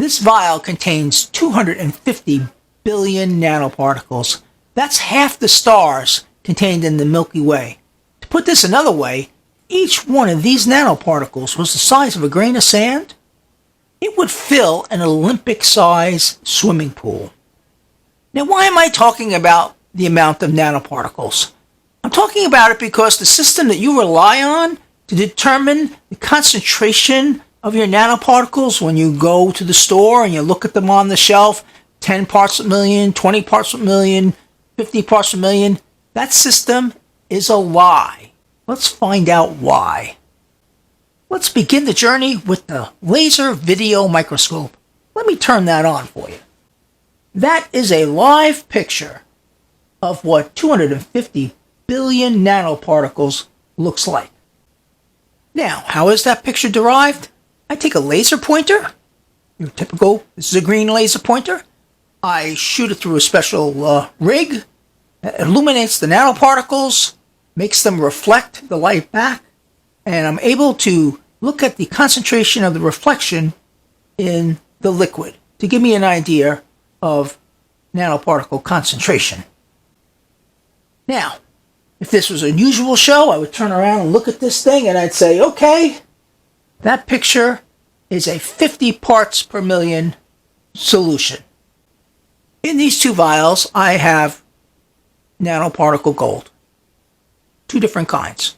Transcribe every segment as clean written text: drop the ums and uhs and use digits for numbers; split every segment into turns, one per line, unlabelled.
This vial contains 250 billion nanoparticles. That's half the stars contained in the Milky Way. To put this another way, each one of these nanoparticles was the size of a grain of sand. It would fill an Olympic-size swimming pool. Now, why am I talking about the amount of nanoparticles? I'm talking about it because the system that you rely on to determine the concentration of your nanoparticles when you go to the store and you look at them on the shelf, 10 parts per million, 20 parts per million, 50 parts per million, that system is a lie. Let's find out why. Let's begin the journey with the laser video microscope. Let me turn that on for you. That is a live picture of what 250 billion nanoparticles looks like. Now, how is that picture derived? I take a laser pointer, your typical, this is a green laser pointer. I shoot it through a special rig that illuminates the nanoparticles, makes them reflect the light back, and I'm able to look at the concentration of the reflection in the liquid to give me an idea of nanoparticle concentration. Now, if this was a usual show, I would turn around and look at this thing and I'd say, okay, that picture is a 50 parts per million solution. In these two vials, I have nanoparticle gold. Two different kinds.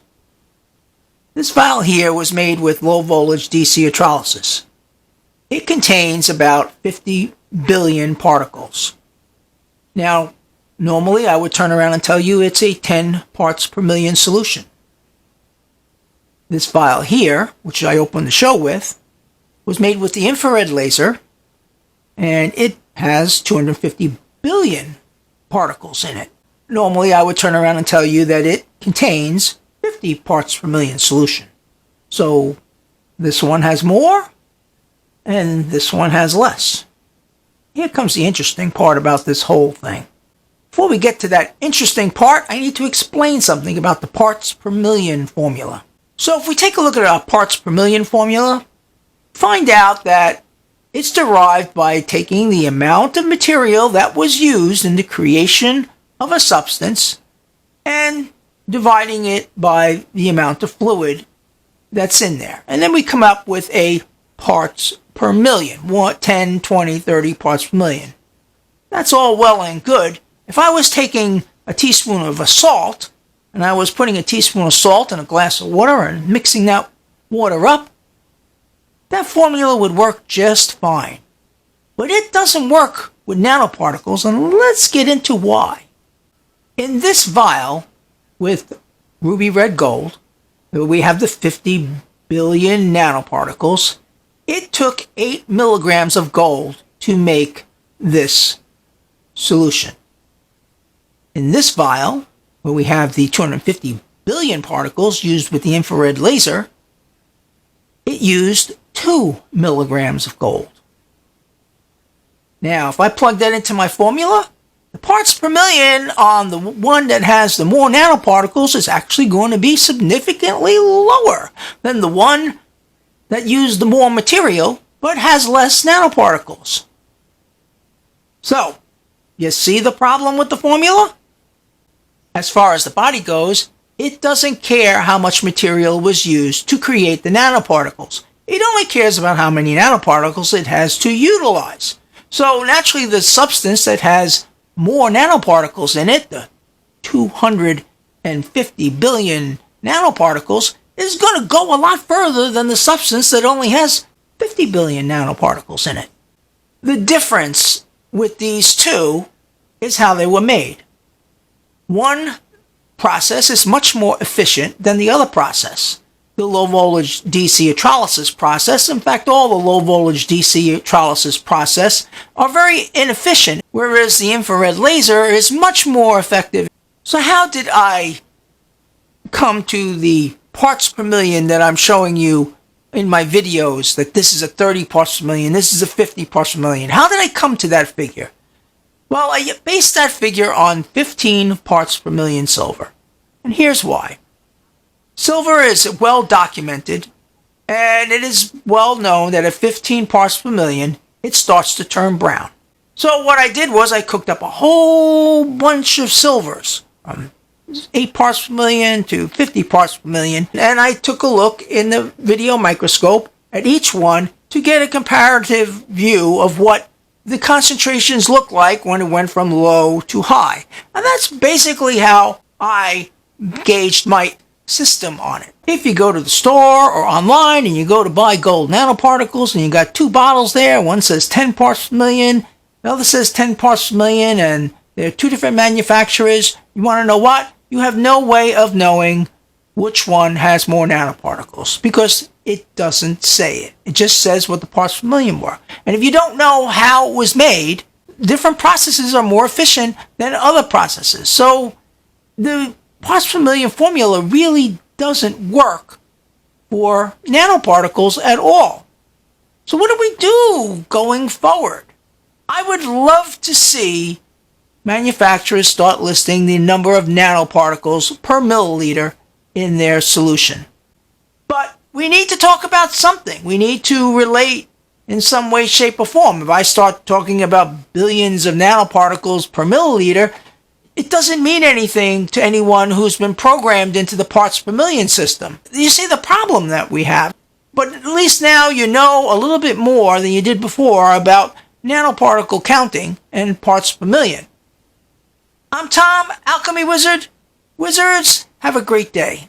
This vial here was made with low voltage DC electrolysis. It contains about 50 billion particles. Now, normally I would turn around and tell you it's a 10 parts per million solution. This vial here, which I opened the show with, was made with the infrared laser, and it has 250 billion particles in it. Normally I would turn around and tell you that it contains 50 parts per million solution. So this one has more, and this one has less. Here comes the interesting part about this whole thing. Before we get to that interesting part, I need to explain something about the parts per million formula. So if we take a look at our parts per million formula, find out that it's derived by taking the amount of material that was used in the creation of a substance and dividing it by the amount of fluid that's in there. And then we come up with a parts per million, 10, 20, 30 parts per million. That's all well and good. If I was taking a teaspoon of a salt, and I was putting a teaspoon of salt in a glass of water and mixing that water up, that formula would work just fine. But it doesn't work with nanoparticles, and let's get into why. In this vial with ruby red gold, we have the 50 billion nanoparticles. It took 8 milligrams of gold to make this solution. In this vial, where we have the 250 billion particles used with the infrared laser, it used 2 milligrams of gold. Now, if I plug that into my formula, the parts per million on the one that has the more nanoparticles is actually going to be significantly lower than the one that used the more material but has less nanoparticles. So, you see the problem with the formula? As far as the body goes, it doesn't care how much material was used to create the nanoparticles. It only cares about how many nanoparticles it has to utilize. So naturally, the substance that has more nanoparticles in it, the 250 billion nanoparticles, is going to go a lot further than the substance that only has 50 billion nanoparticles in it. The difference with these two is how they were made. One process is much more efficient than the other process. The low voltage DC electrolysis process, in fact all the low voltage DC electrolysis process are very inefficient, whereas the infrared laser is much more effective. So how did I come to the parts per million that I'm showing you in my videos, that this is a 30 parts per million, this is a 50 parts per million? How did I come to that figure? Well, I based that figure on 15 parts per million silver. And here's why. Silver is well documented, and it is well known that at 15 parts per million, it starts to turn brown. So what I did was I cooked up a whole bunch of silvers, from 8 parts per million to 50 parts per million, and I took a look in the video microscope at each one to get a comparative view of what the concentrations look like when it went from low to high. And that's basically how I gauged my system on it. If you go to the store or online and you go to buy gold nanoparticles and you got 2 bottles there, one says 10 parts per million, the other says 10 parts per million, and they're 2 different manufacturers, you want to know what? You have no way of knowing which one has more nanoparticles because it doesn't say it. It just says what the parts per million were. And if you don't know how it was made, different processes are more efficient than other processes. So the parts per million formula really doesn't work for nanoparticles at all. So what do we do going forward? I would love to see manufacturers start listing the number of nanoparticles per milliliter in their solution. But we need to talk about something. We need to relate in some way, shape, or form. If I start talking about billions of nanoparticles per milliliter, it doesn't mean anything to anyone who's been programmed into the parts per million system. You see the problem that we have. But at least now you know a little bit more than you did before about nanoparticle counting and parts per million. I'm Tom, Alchemy Wizard. Wizards, have a great day.